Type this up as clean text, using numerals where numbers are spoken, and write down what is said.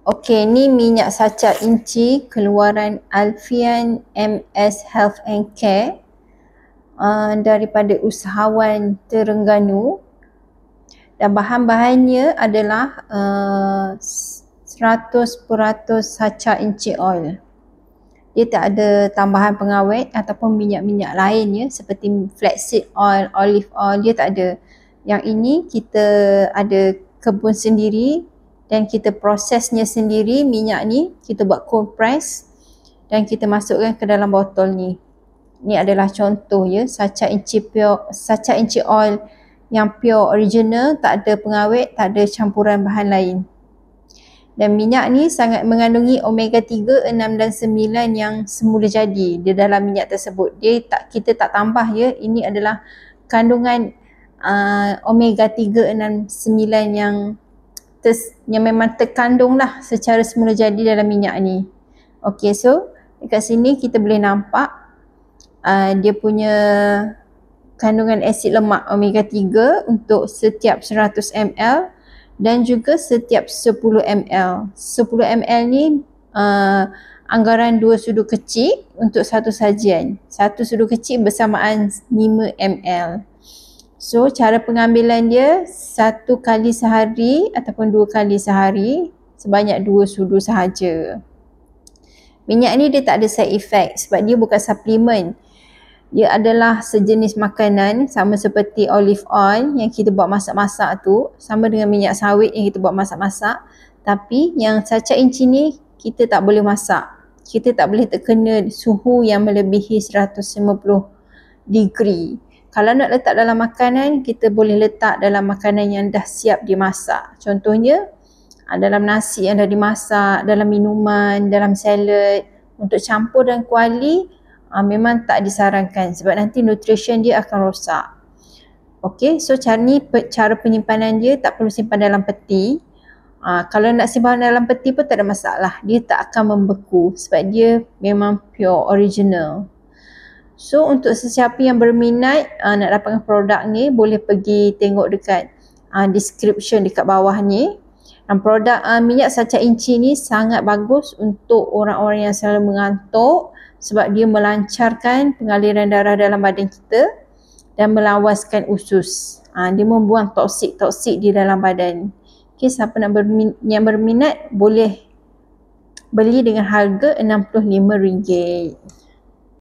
Okey, ni minyak saca inci keluaran Alfian MS Health and Care daripada usahawan Terengganu, dan bahan-bahannya adalah 100% saca inci oil. Dia tak ada tambahan pengawet ataupun minyak-minyak lain ya, seperti flaxseed oil, olive oil, dia tak ada. Yang ini kita ada kebun sendiri dan kita prosesnya sendiri. Minyak ni kita buat cold press dan kita masukkan ke dalam botol ni. Ni adalah contoh ya, saca inci oil yang pure original, tak ada pengawet, tak ada campuran bahan lain. Dan minyak ni sangat mengandungi omega 3, 6 dan 9 yang semula jadi di dalam minyak tersebut. Kita tak tambah ya, ini adalah kandungan omega 3, 6, 9 yang memang terkandung lah secara semula jadi dalam minyak ni. Okey, so dekat sini kita boleh nampak dia punya kandungan asid lemak omega 3 untuk setiap 100 ml dan juga setiap 10 ml. 10 ml ni anggaran 2 sudu kecil untuk satu sajian. Satu sudu kecil bersamaan 5 ml. So cara pengambilan dia 1 kali sehari ataupun 2 kali sehari sebanyak 2 sudu sahaja. Minyak ni dia tak ada side effect sebab dia bukan suplemen. Dia adalah sejenis makanan sama seperti olive oil yang kita buat masak-masak tu, sama dengan minyak sawit yang kita buat masak-masak. Tapi yang saca inci ni kita tak boleh masak. Kita tak boleh terkena suhu yang melebihi 150 degree. Kalau nak letak dalam makanan, kita boleh letak dalam makanan yang dah siap dimasak. Contohnya dalam nasi yang dah dimasak, dalam minuman, dalam salad. Untuk campur dan kuali memang tak disarankan sebab nanti nutrition dia akan rosak. Okey, so cara penyimpanan dia tak perlu simpan dalam peti. Kalau nak simpan dalam peti pun tak ada masalah. Dia tak akan membeku sebab dia memang pure original. So untuk sesiapa yang berminat nak dapatkan produk ni, boleh pergi tengok dekat description dekat bawah ni. Dan produk minyak saca inci ni sangat bagus untuk orang-orang yang selalu mengantuk sebab dia melancarkan pengaliran darah dalam badan kita dan melawaskan usus. Dia membuang toksik-toksik di dalam badan. Okay, siapa yang berminat boleh beli dengan harga RM65.